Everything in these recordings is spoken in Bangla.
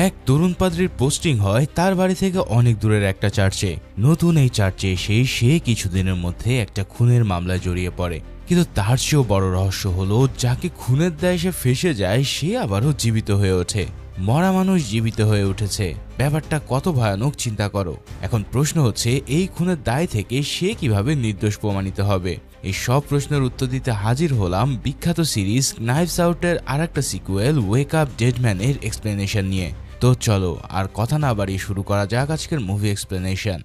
এক তরুণ পাদ্রীর পোস্টিং হয় তার বাড়ি থেকে অনেক দূরের একটা চার্চে। নতুন এই চার্চে এসে সে কিছুদিনের মধ্যে একটা খুনের মামলায় জড়িয়ে পড়ে। কিন্তু তার চেয়েও বড় রহস্য হলো, যাকে খুনের দায়ে সে ফেঁসে যায় সে আবারও জীবিত হয়ে ওঠে। মরা মানুষ জীবিত হয়ে উঠেছে, ব্যাপারটা কত ভয়ানক চিন্তা করো। এখন প্রশ্ন হচ্ছে, এই খুনের দায় থেকে সে কিভাবে নির্দোষ প্রমাণিত হবে? এই সব প্রশ্নের উত্তর দিতে হাজির হলাম বিখ্যাত সিরিজ নাইভস আউটের আরেকটা সিকুয়েল ওয়েক আপ ডেড ম্যানের এক্সপ্লেনেশন নিয়ে। তো চলো আর কথা না বাড়িয়ে শুরু করা যাক আজকের মুভি এক্সপ্লেনেশন।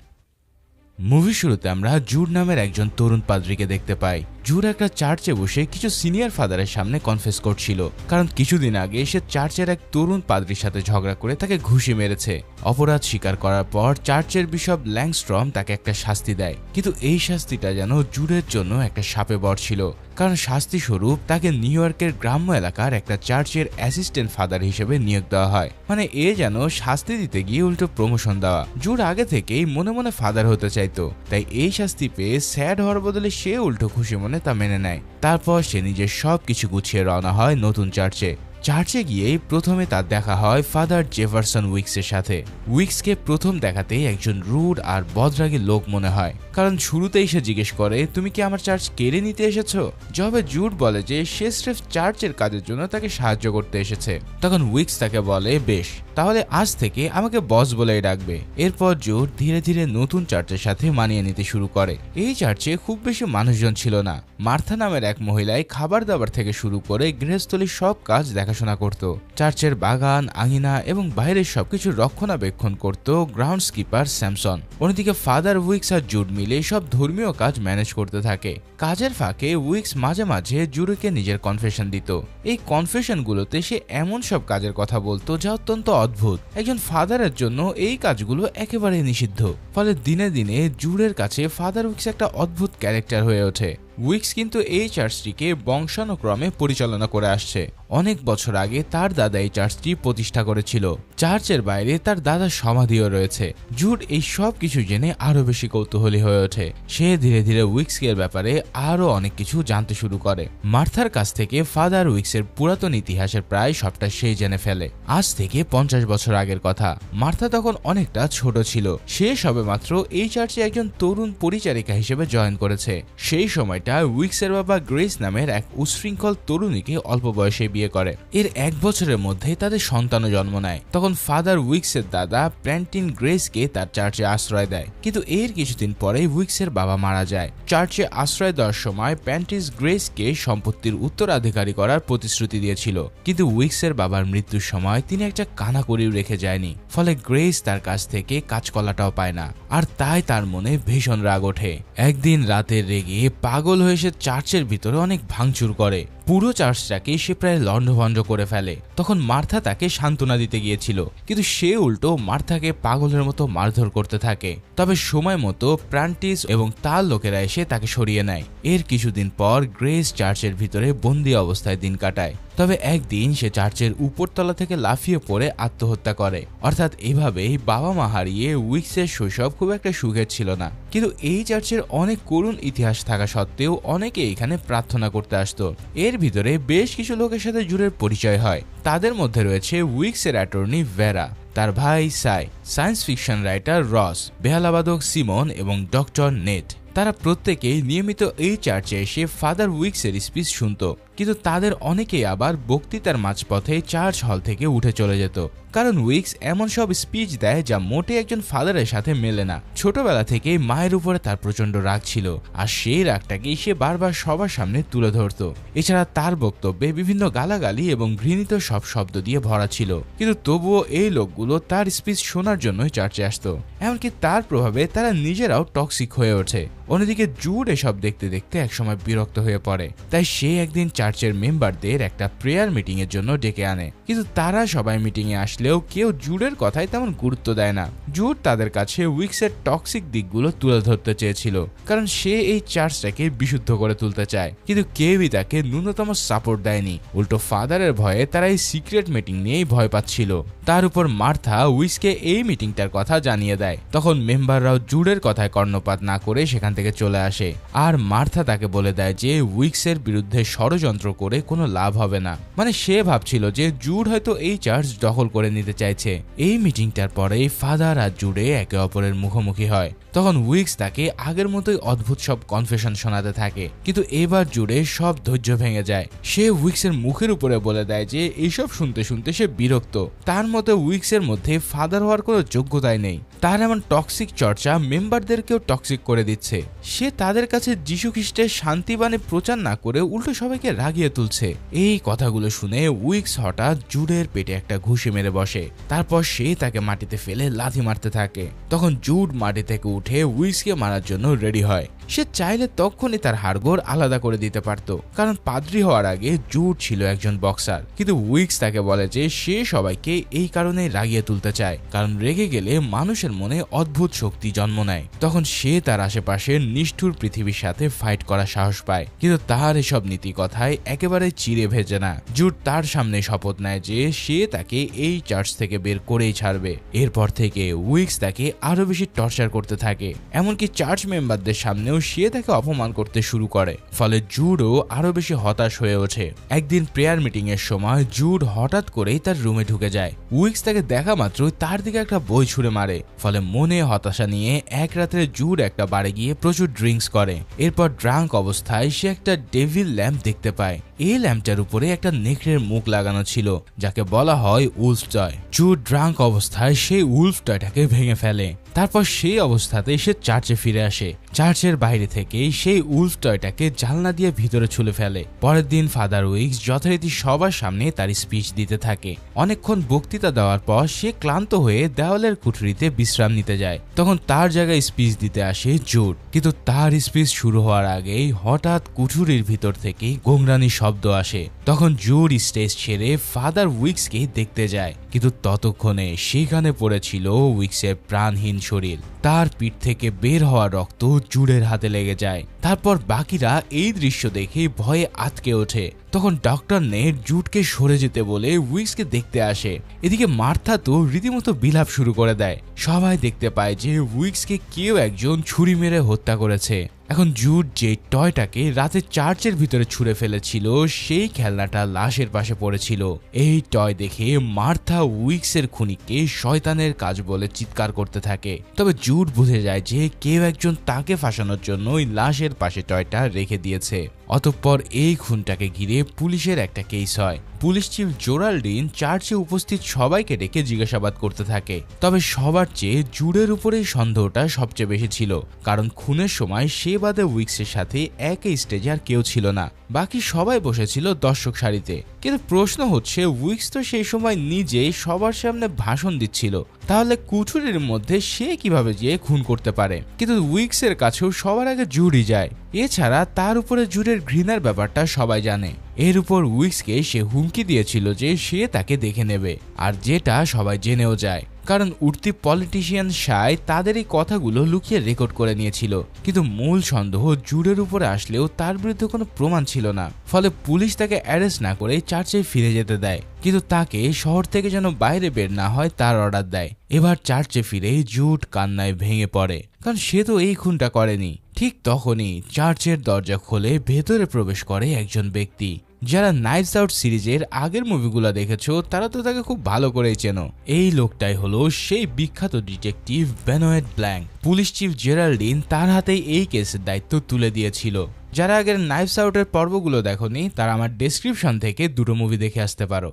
মুভির শুরুতে আমরা জুড নামের একজন তরুণ পাদ্রীকে দেখতে পাই। জুড একটা চার্চে বসে কিছু সিনিয়র ফাদারের সামনে কনফেস করছিল, কারণ কিছুদিন আগে সে চার্চের এক তরুণ পাদ্রীর সাথে ঝগড়া করে তাকে ঘুষি মেরেছে। অপরাধ স্বীকার করার পর চার্চের বিশপ ল্যাংস্ট্রম তাকে একটা শাস্তি দেয়, কিন্তু এই শাস্তিটা যেন জুডের জন্য একটা শাপে বর ছিল, কারণ শাস্তি স্বরূপ তাকে নিউ ইয়র্কের গ্রাম্য এলাকার একটা চার্চের অ্যাসিস্ট্যান্ট ফাদার হিসেবে নিয়োগ দেওয়া হয়। মানে এ যেন শাস্তি দিতে গিয়ে উল্টো প্রমোশন দেওয়া। জুড আগে থেকেই মনে মনে ফাদার হতে চাইতো, তাই এই শাস্তি পেয়ে স্যাড হওয়ার বদলে সে উল্টো খুশি মনে তা মেনে নেয়। তারপর সে নিজের সবকিছু গুছিয়ে রওনা হয় নতুন চার্চে। চার্চে গিয়েই প্রথমে তার দেখা হয় ফাদার জেফারসন উইকসের সাথে। উইকসকে প্রথম দেখাতেই একজন রুড আর বদরাগী লোক মনে হয়, কারণ শুরুতেই সে জিজ্ঞেস করে, তুমি কি আমার চার্চ কেড়ে নিতে এসেছো? জবাবে জুড বলে যে সে স্রেফ চার্চের কাজের জন্য তাকে সাহায্য করতে এসেছে। তখন উইকস তাকে বলে, বেশ, তাহলে আজ থেকে আমাকে বস বলেই ডাকবে। এরপর জুড ধীরে ধীরে নতুন চার্চের সাথে মানিয়ে নিতে শুরু করে। এই চার্চে খুব বেশি মানুষজন ছিল না। মার্থা নামের এক মহিলাই খাবার দাবার থেকে শুরু করে গৃহস্থলীর সব কাজ দেখাশোনা করত। চার্চের বাগান, আঙিনা এবং বাইরের সবকিছু রক্ষণাবেক্ষণ করত গ্রাউন্ড স্কিপার স্যামসন। অন্যদিকে ফাদার উইকস আর জুড মিলে সব ধর্মীয় কাজ ম্যানেজ করতে থাকে। কাজের ফাঁকে উইকস মাঝে মাঝে জুডকে নিজের কনফেশন দিত। এই কনফেশনগুলোতে সে এমন সব কাজের কথা বলতো যা অত্যন্ত অদ্ভুত। একজন ফাদারের জন্য এই কাজগুলো একেবারে নিষিদ্ধ। ফলে দিনে দিনে জুডের কাছে ফাদার উইকস একটা অদ্ভুত ক্যারেক্টার হয়ে ওঠে। উইকস কিন্তু এই চার্চটিকে বংশানুক্রমে পরিচালনা করে আসছে। অনেক বছর আগে তার দাদা এই চার্চটি প্রতিষ্ঠা করেছিল। চার্চের বাইরে তার দাদার সমাধিও রয়েছে। জুড এই সব কিছু জেনে আরো বেশি কৌতূহলী হয়ে ওঠে। সে ধীরে ধীরে উইকসের ব্যাপারে আরো অনেক কিছু জানতে শুরু করে। মার্থার কাছ থেকে ফাদার উইকসের পুরাতন ইতিহাসের প্রায় সবটা সে জেনে ফেলে। আজ থেকে 50 বছর আগের কথা। মার্থা তখন অনেকটা ছোট ছিল। সে সবেমাত্র এই চার্চে একজন তরুণ পরিচারিকা হিসেবে জয়েন করেছে। সেই সময়টা উইকসের বাবা গ্রেস নামের এক উচ্ছৃঙ্খল তরুণীকে অল্প বয়সে বিয়ে করে। এর 1 বছরের মধ্যে তাদের সন্তানও জন্ম নেয়। তখন ফাদার উইকসের দাদা প্র্যান্টিন গ্রেসকে তার চার্চে আশ্রয় দেয়, কিন্তু এর কিছুদিন পরেই উইকসের বাবা মারা যায়। চার্চে আশ্রয় দেওয়ার সময় প্যান্টিস গ্রেসকে সম্পত্তির উত্তরাধিকারী করার প্রতিশ্রুতি দিয়েছিল, কিন্তু উইকসের বাবার মৃত্যুর সময় তিনি একটা কানাকড়িও রেখে যায়নি। ফলে গ্রেস তার কাছ থেকে কাজকলাটাও পায় না, আর তাই তার মনে ভীষণ রাগ ওঠে। একদিন রাতের রেগে পাগল হয়ে সে চার্চের ভিতরে অনেক ভাঙচুর করে। পুরো চার্চটাকে সে প্রায় লণ্ডভণ্ড করে ফেলে। তখন মার্থা তাকে সান্ত্বনা দিতে গিয়েছিল, কিন্তু সে উল্টো মার্থাকে পাগলের মতো মারধর করতে থাকে। তবে সময় মতো প্র্যান্টিস এবং তার লোকেরা এসে তাকে সরিয়ে নেয়। এর কিছুদিন পর গ্রেস চার্চের ভিতরে বন্দি অবস্থায় দিন কাটায়। তবে একদিন সে চার্চের উপরতলা থেকে লাফিয়ে পড়ে আত্মহত্যা করে। অর্থাৎ এভাবেই বাবা মা হারিয়ে উইকসের শৈশব খুব একটা সুখের ছিল না। কিন্তু এই চার্চের অনেক করুণ ইতিহাস থাকা সত্ত্বেও অনেকে এখানে প্রার্থনা করতে আসতো। এর ভিতরে বেশ কিছু লোকের সাথে জুডের পরিচয় হয়। তাদের মধ্যে রয়েছে উইকসের অ্যাটর্নি ভেরা, তার ভাই সাই, সায়েন্স ফিকশন রাইটার রস, বেহালাবাদক সিমন এবং ডক্টর নেট। তারা প্রত্যেকেই নিয়মিত এই চার্চে এসে ফাদার উইকসের স্পিচ শুনত, কিন্তু তাদের অনেকেই আবার বক্তৃতার মাঝপথে চার্চ হল থেকে উঠে চলে যেত, কারণ উইকস এমন সব স্পিচ দেয় যা মোটে একজন ফাদারের সাথে মেলে না। ছোটবেলা থেকেই মায়ের উপরে তার প্রচন্ড রাগ ছিল, আর সেই রাগটাকেই সে বারবার সবার সামনে তুলে ধরত। এছাড়া তার বক্তব্যে বিভিন্ন গালাগালি এবং ঘৃণিত সব শব্দ দিয়ে ভরা ছিল, কিন্তু তবুও এই লোকগুলো তার স্পিচ শোনার জন্যই চার্চে আসতো। এমনকি তার প্রভাবে তারা নিজেরাও টক্সিক হয়ে ওঠে। অন্যদিকে জুড এসব দেখতে দেখতে একসময় বিরক্ত হয়ে পড়ে, তাই সে একদিন চার্চের মেম্বারদের একটা প্রেয়ার মিটিং এর জন্য ডেকে আনে। কিন্তু তারা সবাই মিটিং এ আসলেও কেউ জুডের কথায় তেমন গুরুত্ব দেয় না। জুড তাদের কাছে উইকসের টক্সিক দিকগুলো তুলে ধরতে চেয়েছিল, কারণ সে এই চার্চটাকে বিশুদ্ধ করে তুলতে চায়, কিন্তু কেউই তাকে ন্যূনতম সাপোর্ট দেয়নি। উল্টো ফাদারের ভয়ে তারা এই সিক্রেট মিটিং নিয়েই ভয় পাচ্ছিল। তার উপর মার্থা উইক্সকে এই মিটিংটার কথা জানিয়ে দেয়। তখন মেম্বাররাও জুডের কথায় কর্ণপাত না করে সেখান থেকে চলে আসে, আর মার্থা তাকে বলে দেয় যে উইক্সের বিরুদ্ধে ষড়যন্ত্র করে কোনো লাভ হবে না। মানে সে ভাবছিল যে জুড হয়তো এই চার্চ দখল করে নিতে চাইছে। এই মিটিংটার পরে ফাদার আর জুডে একে অপরের মুখোমুখি হয়। তখন উইক্স তাকে আগের মতোই অদ্ভুত সব কনফেশন শোনাতে থাকে, কিন্তু এবার জুডে সব ধৈর্য ভেঙে যায়। সে উইক্সের মুখের উপরে বলে দেয় যে এইসব শুনতে শুনতে সে বিরক্ত। তার মতে উইক্সের মধ্যে ফাদার হওয়ার কোনো যোগ্যতাই নেই। তার এমন টক্সিক চর্চা মেম্বারদেরকেও টক্সিক করে দিচ্ছে। সে তাদের কাছে যীশু খ্রিস্টের শান্তিবাণী প্রচার না করে উল্টো সবাইকে রাগিয়ে তুলছে। এই কথাগুলো শুনে উইক্স হঠাৎ জুডের পেটে একটা ঘুষি মেরে বসে। তারপর সে তাকে মাটিতে ফেলে লাথি মারতে থাকে। তখন জুড মাটি থেকে উঠে উইক্সকে মারার জন্য রেডি হয়। সে চাইলে তখনই তার হাড়গোড় আলাদা করে দিতে পারত, কারণ পাদ্রী হওয়ার আগে জুড ছিল একজন বক্সার। কিন্তু উইক্স তাকে বলে যে সে সবাইকে এই কারণে রাগিয়ে তুলতে চায়, কারণ রেগে গেলে মানুষের মনে অদ্ভুত শক্তি জন্ম নেয়। তখন সে তার আশেপাশে নিষ্ঠুর পৃথিবীর সাথে ফাইট করার সাহস পায়। কিন্তু তার এসব নীতি কথায় একেবারে চিড়ে ভেজে না। জুড তার সামনে শপথ নেয় যে সে তাকে এই চার্চ থেকে বের করেই ছাড়বে। এরপর থেকে উইক্স তাকে আরো বেশি টর্চার করতে থাকে, এমনকি চার্চ মেম্বারদের সামনেও সে তাকে অপমান করতে শুরু করে। ফলে জুডও আরো বেশি হতাশ হয়ে ওঠে। একদিন প্রেয়ার মিটিং এর সময় জুড হঠাৎ করেই তার রুমে ঢুকে যায়। উইক্স তাকে দেখা মাত্রই তার দিকে একটা বই ছুঁড়ে মারে। ফলে মনে হতাশা নিয়ে এক রাতে জুড একটা বারে গিয়ে প্রচুর ড্রিঙ্কস করে। এরপর ড্রাঙ্ক অবস্থায় সে একটা ডেভিল ল্যাম্প দেখতে পায়। এই ল্যাম্পটার উপরে একটা নেকড়ের মুখ লাগানো ছিল, যাকে বলা হয় উলফ টয়। জুড ড্রাঙ্ক অবস্থায় সেই উলফ টয়টাকে ভেঙে ফেলে। তারপর সেই অবস্থাতে সে চার্চে ফিরে আসে। চার্চের বাইরে থেকে সেই উলফ টয়টাকে জানলা দিয়ে ভিতরে ছুলে ফেলে। পরের দিন ফাদার উইক্স যথারীতি সবার সামনে তার স্পিচ দিতে থাকে। অনেকক্ষণ বক্তৃতা দেওয়ার পর সে ক্লান্ত হয়ে দেওয়ালের কুঠুরিতে বিশ্রাম নিতে যায়। তখন তার জায়গায় স্পিচ দিতে আসে জুড। কিন্তু তার স্পিচ শুরু হওয়ার আগেই হঠাৎ কুঠুরির ভিতর থেকে গোংরানি শব্দ আসে। তখন জুড স্টেজ ছেড়ে ফাদার উইক্সকে দেখতে যায়, কিন্তু ততক্ষণে সেখানে পড়েছিল উইক্সের প্রাণহীন শরীর। তার পিঠ থেকে বের হওয়া রক্ত জুডের হাতে লেগে যায়। তারপর বাকিরা এই দৃশ্য দেখে ভয়ে আটকে ওঠে। তখন ডক্টর নেট জুডকে সরে যেতে বলে উইক্সকে দেখতে আসে। এদিকে মার্থা তো রীতিমতো বিলাপ শুরু করে দেয়। সবাই দেখতে পায় যে উইক্সকে কেউ একজন ছুরি মেরে হত্যা করেছে। এখন জুড যে টয়টাকে রাতে চার্চের ভিতরে ছুঁড়ে ফেলেছিল সেই খেলনাটা লাশের পাশে পড়েছিল। এই টয় দেখে মার্থা উইক্সের খুনিকে শয়তানের কাজ বলে চিৎকার করতে থাকে। তবে জুড বুঝে যায় যে কেউ একজন তাকে ফাঁসানোর জন্য ওই লাশের পাশে টয়টা রেখে দিয়েছে। অতঃপর এই খুনটাকে ঘিরে পুলিশের একটা কেস হয়। পুলিশ চিফ জেরাল্ডিন চার্চে উপস্থিত সবাইকে ডেকে জিজ্ঞাসাবাদ করতে থাকে। তবে সবার চেয়ে জুডের উপরেই সন্দেহটা সবচেয়ে বেশি ছিল, কারণ খুনের সময় সে বাদে উইক্সের সাথে একই স্টেজে আর কেউ ছিল না। বাকি সবাই বসেছিল দর্শক সারিতে। কিন্তু প্রশ্ন হচ্ছে উইক্স তো সেই সময় নিজেই সবার সামনে ভাষণ দিচ্ছিল, তাহলে কুঠুরির মধ্যে সে কিভাবে গিয়ে খুন করতে পারে? কিন্তু উইক্সের কাছেও সবার আগে জুডই যায়। এছাড়া তার উপরে জুডের ঘৃণার ব্যাপারটা সবাই জানে। এর উপর উইক্সকে সে হুমকি দিয়েছিল যে সে তাকে দেখে নেবে, আর যেটা সবাই জেনেও যায়, কারণ উঠতি পলিটিশিয়ান শাই তাদের এই কথাগুলো লুকিয়ে রেকর্ড করে নিয়েছিল। কিন্তু মূল সন্দেহ জুডের উপরে আসলেও তার বিরুদ্ধে কোনো প্রমাণ ছিল না। ফলে পুলিশ তাকে অ্যারেস্ট না করে চার্চে ফিরে যেতে দেয়, কিন্তু তাকে শহর থেকে যেন বাইরে বের না হয় তার অর্ডার দেয়। এবার চার্চে ফিরে জুড কান্নায় ভেঙে পড়ে, কারণ সে তো এই খুনটা করেনি। ঠিক তখনই চার্চের দরজা খুলে ভেতরে প্রবেশ করে একজন ব্যক্তি। যারা নাইটস আউট সিরিজের আগের মুভিগুলো দেখেছো তারা তো তাকে খুব ভালো করেই চেনো। এই লোকটাই হলো সেই বিখ্যাত detective Benoit Blanc. Police chief Geraldine তার হাতেই এই কেসের দায়িত্ব তুলে দিয়েছিল। যারা আগের নাইটস আউটের পর্বগুলো দেখোনি তারা আমার ডেসক্রিপশন থেকে দুটো মুভি দেখে আসতে পারো।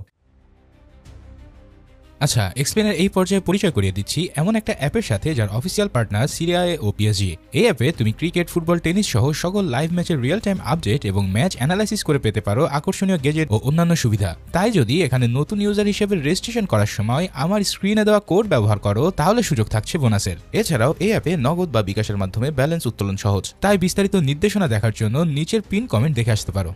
আচ্ছা, এক্সপ্লেনের এই পর্যায়ে পরিচয় করিয়ে দিচ্ছি এমন একটা অ্যাপের সাথে যার অফিসিয়াল পার্টনার সিরিয়া ও পিএসজি। এই অ্যাপে তুমি ক্রিকেট, ফুটবল, টেনিস সহ সকল লাইভ ম্যাচের রিয়েল টাইম আপডেট এবং ম্যাচ অ্যানালাইসিস করে পেতে পারো আকর্ষণীয় গেজেট ও অন্যান্য সুবিধা। তাই যদি এখানে নতুন ইউজার হিসেবে রেজিস্ট্রেশন করার সময় আমার স্ক্রিনে দেওয়া কোড ব্যবহার করো তাহলে সুযোগ থাকছে বোনাসের। এছাড়াও এই অ্যাপে নগদ বা বিকাশের মাধ্যমে ব্যালেন্স উত্তোলন সহজ। তাই বিস্তারিত নির্দেশনা দেখার জন্য নিচের পিন কমেন্ট দেখে আসতে পারো।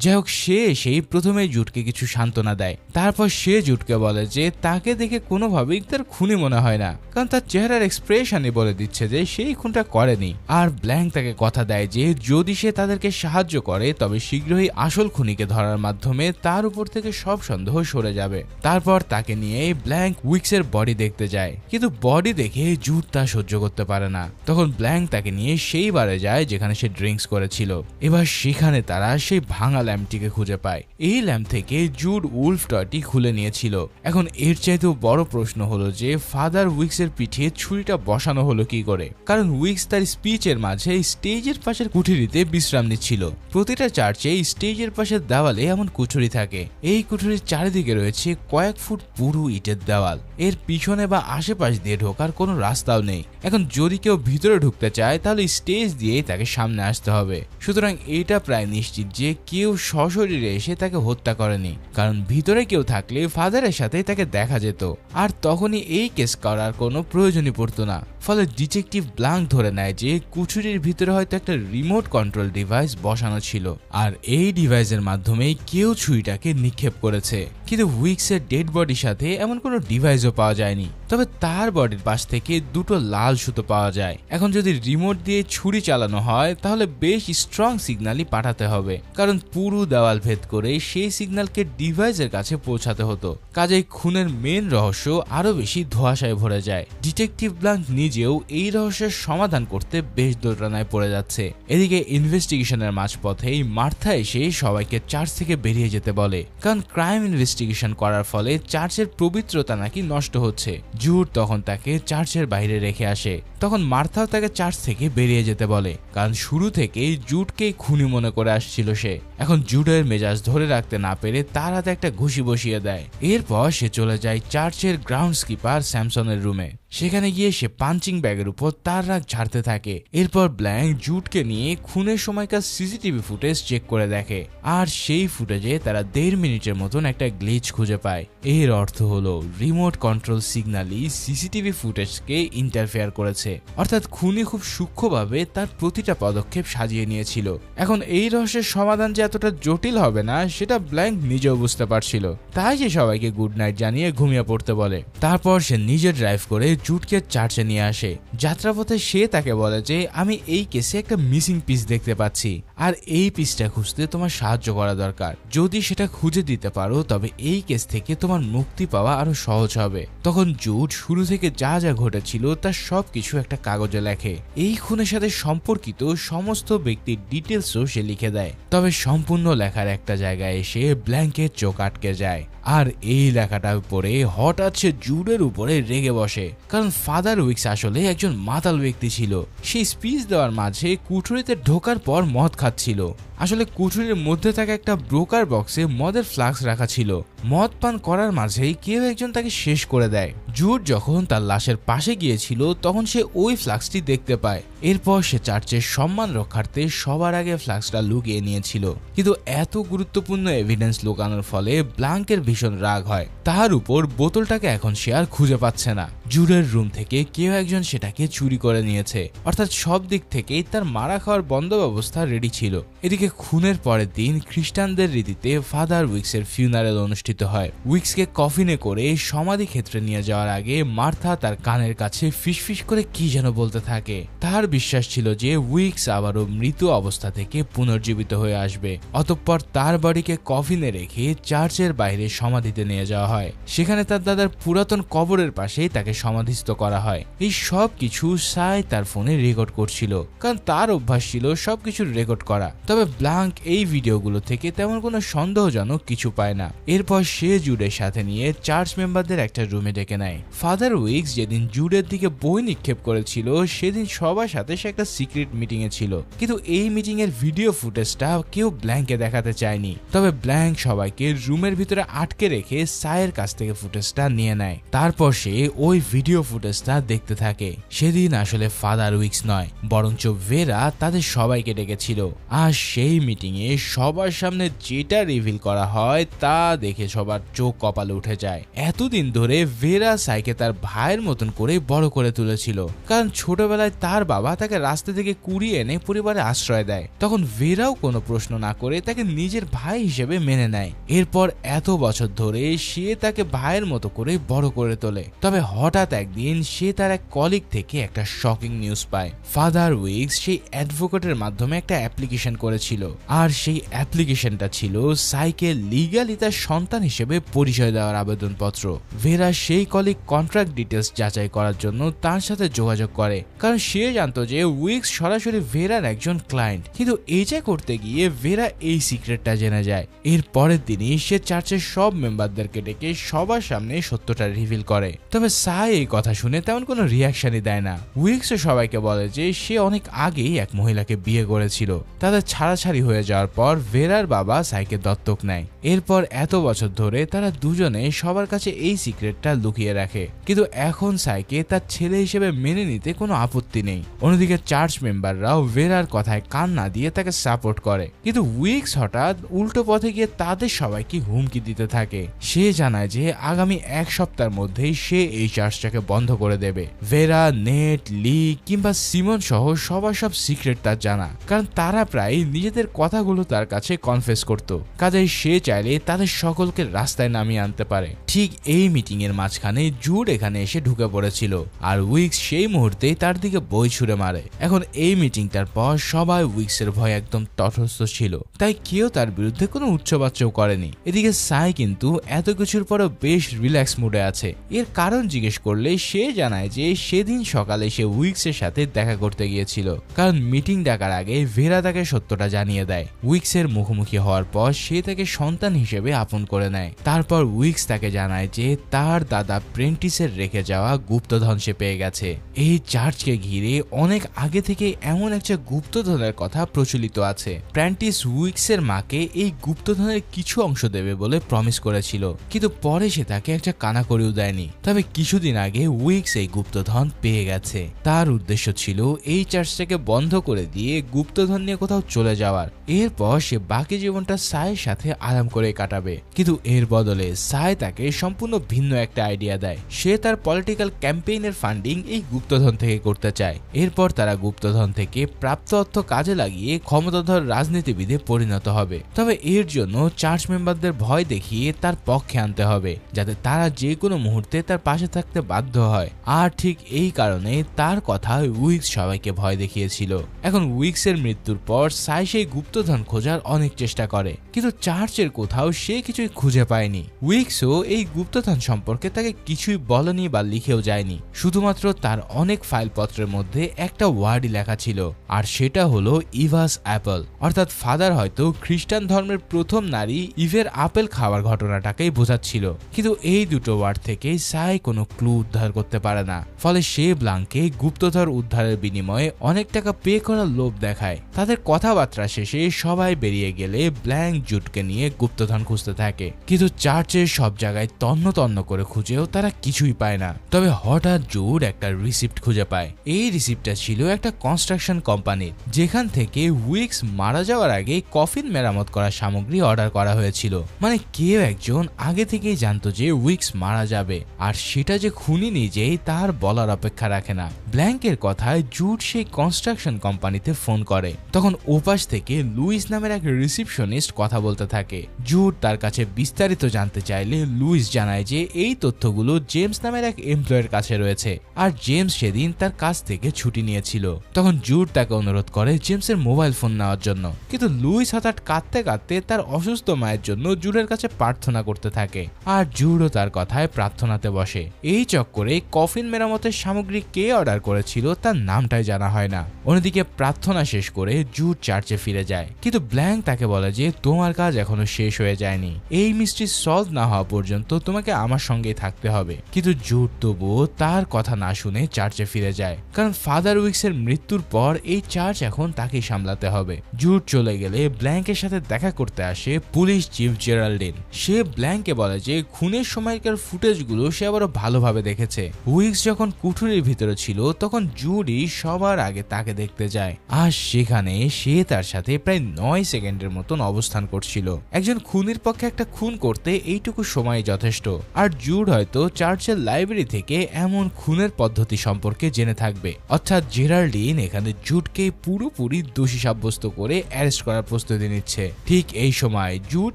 যাই হোক, সে সেই প্রথমেই জুটকে কিছু সান্ত্বনা দেয়। তারপর সে জুটকে বলে যে তাকে দেখে কোনোভাবেই তার খুনি মনে হয় না, কারণ তার চেহারার এক্সপ্রেশনই বলে দিচ্ছে যে সেই খুনটা করেনি। আর ব্ল্যাঙ্ক তাকে কথা দেয় যে যদি সে তাদেরকে সাহায্য করে তবে শীঘ্রই আসল খুনিকে ধরার মাধ্যমে তার উপর থেকে সব সন্দেহ সরে যাবে। তারপর তাকে নিয়ে ব্ল্যাঙ্ক উইক্সের বডি দেখতে যায়, কিন্তু বডি দেখে জুট তা সহ্য করতে পারে না। তখন ব্ল্যাঙ্ক তাকে নিয়ে সেই বারে যায় যেখানে সে ড্রিঙ্কস করেছিল। এবার সেখানে তারা সেই ভাঙা ল্যাম্পটিকে খুঁজে পায়। এই ল্যাম্প থেকে জুড উলফ টয়টি খুলে নিয়েছিল। এখন এর চাইতেও বড় প্রশ্ন হলো যে ফাদার উইক্সের পিঠে ছুরিটা বসানো হলো কি করে, কারণ উইক্স তার স্পিচের মাঝে স্টেজের পাশের কুঠুরিতে বিশ্রাম নিচ্ছিল। প্রতিটা চার্চে স্টেজের পাশের দেওয়ালে এমন কুঠুরি থাকে। এই কুঠুরির চারিদিকে রয়েছে কয়েক ফুট পুরু ইটের দেওয়াল। এর পিছনে বা আশেপাশ দিয়ে ঢোকার কোনো রাস্তাও নেই। এখন যদি কেউ ভিতরে ঢুকতে চায় তাহলে স্টেজ দিয়েই তাকে সামনে আসতে হবে। সুতরাং এটা প্রায় নিশ্চিত যে কেউ সশরীরে এসে তাকে হত্যা করেনি, কারণ ভিতরে কেউ থাকলে ফাদারের সাথে তাকে দেখা যেত, আর তখনই এই কেস করার কোনো প্রয়োজনই পড়তো না। ফলে ডিটেকটিভ ব্ল্যাঙ্ক ধরে নেয় যে কুঠুরির ভিতরে হয়তো একটা রিমোট কন্ট্রোল ডিভাইস বসানো ছিল, আর এই ডিভাইসের মাধ্যমেই কেউ ছুরিটাকে নিক্ষেপ করেছে। কিন্তু উইক্সের ডেড বডির সাথে এমন কোনো ডিভাইসও পাওয়া যায়নি, তবে তার বডির পাশ থেকে দুটো লাল সুতো পাওয়া যায়। এখন যদি রিমোট দিয়ে ছুরি চালানো হয় তাহলে বেশ স্ট্রং সিগন্যালই পাঠাতে হবে, কারণ পুরো দেওয়াল ভেদ করে সেই সিগন্যালকে ডিভাইসের কাছে পৌঁছাতে হতো। কাজেই খুনের মেন রহস্য আরো বেশি ধোঁয়াশায় ভরে যায়। ডিটেকটিভ ব্ল্যাঙ্ক নিজেও এই রহস্যের সমাধান করতে বেশ দোটানায় পড়ে যাচ্ছে। এদিকে ইনভেস্টিগেশনের মাঝপথেই মার্থা এসে সবাইকে চার্চ থেকে বেরিয়ে যেতে বলে, কারণ ক্রাইম ইনভেস্টিগেশন করার ফলে চার্চের পবিত্রতা নাকি নষ্ট হচ্ছে। জুড তখন তাকে চার্চের বাইরে রেখে আসে। তখন মার্থাও তাকে চার্চ থেকে বেরিয়ে যেতে বলে, কারণ শুরু থেকেই জুডকেই খুনি মনে করে আসছিল সে। এখন জুডের মেজাজ ধরে রাখতে না পেরে তার হাতে একটা ঘুষি বসিয়ে দেয়। এরপর সে চলে যায় চার্চের গ্রাউন্ডস কিপার স্যামসনের রুমে। সেখানে গিয়ে সে পাঞ্চিং ব্যাগের উপর তার রাগ ঝাড়তে থাকে। এরপর ব্ল্যাঙ্ক জুডকে নিয়ে খুনের সময়কার সিসিটিভি ফুটেজ চেক করে দেখে, আর সেই ফুটেজে তারা 1.5 মিনিটের মতন একটা গ্লিচ খুঁজে পায়। এর অর্থ হলো রিমোট কন্ট্রোল সিগন্যালই সিসিটিভি ফুটেজকে ইন্টারফেয়ার করেছে, অর্থাৎ খুনি খুব সূক্ষ্মভাবে তার প্রতিটা পদক্ষেপ সাজিয়ে নিয়েছিল। এখন এই রহস্যের সমাধান যে এতটা জটিল হবে না সেটা ব্ল্যাঙ্ক নিজেও বুঝতে পারছিল, তাই সে সবাইকে গুড নাইট জানিয়ে ঘুমিয়ে পড়তে বলে। তারপর সে নিজে ড্রাইভ করে জুডকে চার্চে নিয়ে আসে। যাত্রাপথে সে তাকে বলে যে আমি এই কেসে একটা মিসিং পিস দেখতে পাচ্ছি, আর এই পিসটা খুঁজতে তোমার সাহায্য করা দরকার। যদি সেটা খুঁজে দিতে পারো তবে এই কেস থেকে তোমার মুক্তি পাওয়া আরো সহজ হবে। তখন জুড শুরু থেকে যা যা ঘটেছিল তার সবকিছু একটা কাগজে লেখে। এই খুনের সাথে সম্পর্কিত সমস্ত ব্যক্তির ডিটেলসও সে লিখে দেয়। তবে সম্পূর্ণ লেখার একটা জায়গায় এসে ব্ল্যাঙ্কের চোখ আটকে যায়, আর এই লেখাটার উপরে হঠাৎ সে জুডের উপরে রেগে বসে, কারণ ফাদার উইক্স আসলে একজন মাতাল ব্যক্তি ছিল। সেই স্পিচ দেওয়ার মাঝে কুঠুরিতে ঢোকার পর মদ খাচ্ছিল। আসলে কুঠুরির মধ্যে থাকা একটা ব্রোকার বক্সে মদের ফ্লাক্স রাখা ছিল। মদ পান করার মাঝেই কেউ একজন তাকে শেষ করে দেয়। জুড যখন তার লাশের পাশে গিয়েছিল তখন সে ওই ফ্লাক্সটি দেখতে পায়। এরপর সে চার্চের সম্মান রক্ষার্থে সবার আগে ফ্লাক্সটা লুকিয়ে নিয়েছিল, কিন্তু এত গুরুত্বপূর্ণ এভিডেন্স লুকানোর ফলে ব্ল্যাঙ্কের ভীষণ রাগ হয়। তার উপর বোতলটাকে এখন সে আর খুঁজে পাচ্ছে না। জুডের রুম থেকে কেউ একজন সেটাকে চুরি করে নিয়েছে, অর্থাৎ সব দিক থেকেই তার মারা খাওয়ার বন্দোবস্তা রেডি ছিল। এদিকে খুনের পরের দিন খ্রিস্টানদের রীতিতে ফাদার উইক্সের ফিউনারেল অনুষ্ঠিত হয়। উইক্সকে কফিনে করে সমাধি ক্ষেত্রে নিয়ে যাওয়ার আগে মার্থা তার কানের কাছে ফিসফিস করে কি যেন বলতে থাকে। তার বিশ্বাস ছিল যে উইক্স আবারও মৃত অবস্থা থেকে পুনর্জীবিত হয়ে আসবে। অতঃপর তার বডিকে কফিনে রেখে চার্চের বাইরে সমাধিতে নিয়ে যাওয়া হয়। সেখানে তার দাদার পুরাতন কবরের পাশেই তাকে সমাধিস্থ করা হয়। এই সব কিছু সাই তার ফোনে রেকর্ড করছিল, কারণ তার অভ্যাস ছিল সবকিছু রেকর্ড করা। তবে ব্ল্যাঙ্ক এই ভিডিওগুলো থেকে তেমন কোনো সন্দেহজনক কিছু পায় না। এরপর সে জুডের সাথে নিয়ে চার্চ মেম্বারদের একটা রুমে ডেকে নেয়। ফাদার উইক্স যেদিন জুডের দিকে বই নিক্ষেপ করেছিল সেদিন সবার সাথে সে একটা সিক্রেট মিটিং এ ছিল, কিন্তু এই মিটিং এর ভিডিও ফুটেজটা কেউ ব্ল্যাঙ্কে দেখাতে চায়নি। তবে ব্ল্যাঙ্ক সবাইকে রুমের ভিতরে আটকে রেখে সায়ের কাছ থেকে ফুটেজটা নিয়ে নেয়। তারপর সে ওই ভিডিও ফুটেজটা দেখতে থাকে। সেদিন আসলে ফাদার উইক্স নয়, বরঞ্চ ভেরা তাদের সবাইকে ডেকেছিল। আর সেই মিটিং এ সবার সামনে যেটা রিভিল করা হয় তা দেখে সবার চোখ কপালে উঠে যায়। এতদিন ধরে ভেরা সাইকে তার ভাইয়ের মতন করে বড় করে তুলেছিল, কারণ ছোটবেলায় তার বাবা বাবা তাকে রাস্তা থেকে কুড়িয়ে এনে পরিবারে আশ্রয় দেয়। তখন ভেরাও কোনো প্রশ্ন না করে তাকে নিজের ভাই হিসেবে মেনে নেয়। এরপর এত বছর ধরে সে তাকে ভাইয়ের মতো করে বড় করে তোলে। তবে হঠাৎ একদিন সে তার এক কলিগ থেকে একটা শকিং নিউজ পায়। ফাদার উইকস সেই অ্যাডভোকেটের মাধ্যমে একটা অ্যাপ্লিকেশন করেছিল, আর সেই অ্যাপ্লিকেশনটা ছিল সাইকে লিগ্যালি তার সন্তান হিসেবে পরিচয় দেওয়ার আবেদনপত্র। ভেরা সেই কলিগ কন্ট্রাক্ট ডিটেলস যাচাই করার জন্য তার সাথে যোগাযোগ করে, কারণ সে জানতো যে উইকস সরাসরি ভেরার একজন ক্লায়েন্ট। কিন্তু এটা করতে গিয়ে ভেরা এই সিক্রেটটা জেনে যায়। এর পরের দিনই সে চার্চের সব মেম্বারদেরকে ডেকে সবার সামনে সত্যটা রিভিল করে। তবে সাই এই কথা শুনে তেমন কোনো রিয়াকশনই দেয় না। উইকসও সবাইকে বলে যে সে অনেক আগেই এক মহিলাকে বিয়ে করেছিল। তাদের ছাড়াছাড়ি হয়ে যাওয়ার পর ভেরার বাবা সাইকে দত্তক নেয়। এরপর এত বছর ধরে তারা দুজনে সবার কাছে এই সিক্রেটটা লুকিয়ে রাখে, কিন্তু এখন সাইকে তার ছেলে হিসেবে মেনে নিতে কোনো আপত্তি নেই। অন্যদিকে চার্চ মেম্বাররাও ভেরার কথায় কান না দিয়ে তাকে সাপোর্ট করে, কিন্তু উইকস হঠাৎ উল্টো পথে গিয়ে তাদের সবাইকে হুমকি দিতে থাকে। সে জানায় যে আগামী এক সপ্তাহের মধ্যেই সে এই চার্চটাকে বন্ধ করে দেবে। ভেরা, নেট, লি কিংবা সিমন সহ সবার সব সিক্রেট তার জানা, কারণ তারা প্রায় নিজেদের কথাগুলো তার কাছে কনফেস করত। কাজেই সে চাইলে তাদের সকলকে রাস্তায় নামিয়ে আনতে পারে। ঠিক এই মিটিং এর মাঝখানে জুড এখানে এসে ঢুকে পড়েছিল, আর উইকস সেই মুহূর্তেই তার দিকে বই ছুড়ে মারে। এখন এই মিটিংটার পর সবাই উইকসের ভয় একদম তটস্থ ছিল, তাই কেউ তার বিরুদ্ধে কোনো উচ্চবাচ্যও করেনি। এদিকে সাই কিন্তু এত কিছুর পরও বেশ রিল্যাক্স মুডে আছে। এর কারণ জিজ্ঞেস করলে সে জানায় যে সেদিন সকালে সে উইকসের সাথে দেখা করতে গিয়েছিল, কারণ মিটিং ডাকার আগে ভেরা তাকে সত্যটা জানিয়ে দেয়। উইকসের মুখোমুখি হওয়ার পর সে তাকে সন্তান হিসেবে আপন করে নেয়। তারপর উইকস তাকে জানায় যে তার দাদা প্রেন্টিসের রেখে যাওয়া গুপ্তধন সে পেয়ে গেছে। এই চার্চকে ঘিরে অনেক আগে থেকে এমন একটা গুপ্তধনের কথা প্রচলিত আছে। প্রেন্টিস উইকসের মাকে এই গুপ্তধনের কিছু অংশ দেবে বলে প্রমিস করেছিল, কিন্তু পরে সে তাকে একটা কানাকড়িও দেয়নি। তবে কিছুদিন আগে উইকস এই গুপ্তধন পেয়ে গেছে। তার উদ্দেশ্য ছিল এই চার্চটাকে বন্ধ করে দিয়ে গুপ্তধন নিয়ে কোথাও চলে যাওয়ার। এরপর সে বাকি জীবনটা সাইয়ের সাথে আরাম করে কাটাবে। কিন্তু এর বদলে সাই তাকে সম্পূর্ণ ভিন্ন একটা আইডিয়া দেয়। সে তার পলিটিক্যাল ক্যাম্পেইনের ফান্ডিং এই গুপ্তধন থেকে করতে চায়। এরপর তারা গুপ্তধন থেকে প্রাপ্ত অর্থ কাজে লাগিয়ে ক্ষমতাধর রাজনীতিবিদে পরিণত হবে। তবে এর জন্য চার্চ মেম্বারদের ভয় দেখিয়ে তার পক্ষে আনতে হবে, যাতে তারা যে কোনো মুহূর্তে তার পাশে থাকতে বাধ্য হয়। আর ঠিক এই কারণে তার কথায় উইকস সবাইকে ভয় দেখিয়েছিল। এখন উইকসের মৃত্যুর পর সাই সেই গুপ্তধন খোঁজার অনেক চেষ্টা করে, কিন্তু চার্চের কোথাও সে কিছুই খুঁজে পায়নি। উইকসও এই গুপ্তধন সম্পর্কে তাকে কিছুই বলেনি বা লিখেও যায়নি। শুধুমাত্র তার অনেক ফাইলপত্রের মধ্যে একটা ওয়ার্ডই লেখা ছিল, আর সেটা হলো ইভাস অ্যাপল। অর্থাৎ ফাদার হয়তো খ্রিস্টান ধর্মের প্রথম নারী ইভের আপেল খাওয়ার ঘটনাটাকেই বোঝাচ্ছিল। কিন্তু এই দুটো ওয়ার্ড থেকে সাই কোনো ক্লু উদ্ধার করতে পারে না। ফলে সে ব্লাঙ্কে গুপ্তধর উদ্ধারের বিনিময়ে অনেক টাকা পে করার লোভ দেখায়। তাদের কথাবার্তা শেষে সবাই বেরিয়ে গেলে ব্ল্যাঙ্ক জুটকে নিয়ে গুপ্তধন খুঁজতে থাকে, কিন্তু চার্চের সব জায়গায় তন্ন তন্ন করে খুঁজেও তারা কিছুই পায় না। তবে হঠাৎ জুড একটা রিসিপ্ট খুঁজে পায়। এই রিসিপ্টটা ছিল একটা কনস্ট্রাকশন কোম্পানির, যেখান থেকে উইকস মারা যাওয়ার আগে কফিন মেরামত করা সামগ্রী অর্ডার করা হয়েছিল। মানে কেউ একজন আগে থেকেই জানতো যে উইকস মারা যাবে, আর সেটা যে খুনি নিজেই তার বলার অপেক্ষা রাখে না। ব্ল্যাঙ্কের কথায় জুড সেই কনস্ট্রাকশন কোম্পানিতে ফোন করে। তখন ওপাশ থেকে লুইস নামের এক রিসিপশনিস্ট কথা বলতে থাকে। জুড তার কাছে বিস্তারিত জানতে চাইলে লুইস জানায় যে এই তথ্যগুলো জেমস নামের এক এমপ্লয়ের কাছে রয়েছে, আর জেমস সেদিন তার কাছ থেকে ছুটি নিয়েছিল। তখন জুড তাকে অনুরোধ করে জেমসের মোবাইল ফোন নেওয়ার জন্য, কিন্তু লুইস হঠাৎ কাঁদতে কাঁদতে তার অসুস্থ মায়ের জন্য জুডের কাছে প্রার্থনা করতে থাকে, আর জুডও তার কথায় প্রার্থনাতে বসে। এই চক্করে কফিন মেরামতের সামগ্রী কে অর্ডার করেছিল তার নামটাই জানা হয় না। অন্যদিকে প্রার্থনা শেষ করে জুড চার্চে ফিরে যায়, কিন্তু ব্ল্যাঙ্ক তাকে বলে যে তোমার কাজ এখনো শেষ হয়ে যায়নি। এই মিস্ট্রি সলভ না হওয়া পর্যন্ত তোমাকে আমার সঙ্গেই থাকতে হবে। কিন্তু জুড তবুও তার কথা না শুনে চার্চে ফিরে যায়, কারণ ফাদার উইকসের মৃত্যুর পর এই চার্চ এখন তাকেই সামলাতে হবে। জুড চলে গেলে ব্ল্যাঙ্কের সাথে দেখা করতে আসে পুলিশ চিফ জেরাল্ডিন। সে ব্ল্যাঙ্কে বলে যে খুনের সময়কার ফুটেজগুলো সে আবারও ভালোভাবে দেখেছে। উইকস যখন কুঠুরির ভিতরে ছিল তখন জুডি সবার আগে তাকে দেখতে যায়, আর সেখানে সে তার সাথে প্রায় 9 সেকেন্ডের মতন অবস্থান করছিল। একজন খুনির পক্ষে একটা খুন করতে এইটুকু সময় যথেষ্ট। আর জুড হয়তো চার্চের লাইব্রেরি থেকে এমন খুনের পদ্ধতি সম্পর্কে জেনে থাকবে। অর্থাৎ জেরাল্ডিন এখানে জুডকে পুরোপুরি দোষী সাব্যস্ত করে অ্যারেস্ট করার প্রস্তুতি নিচ্ছে। ঠিক এই সময় জুড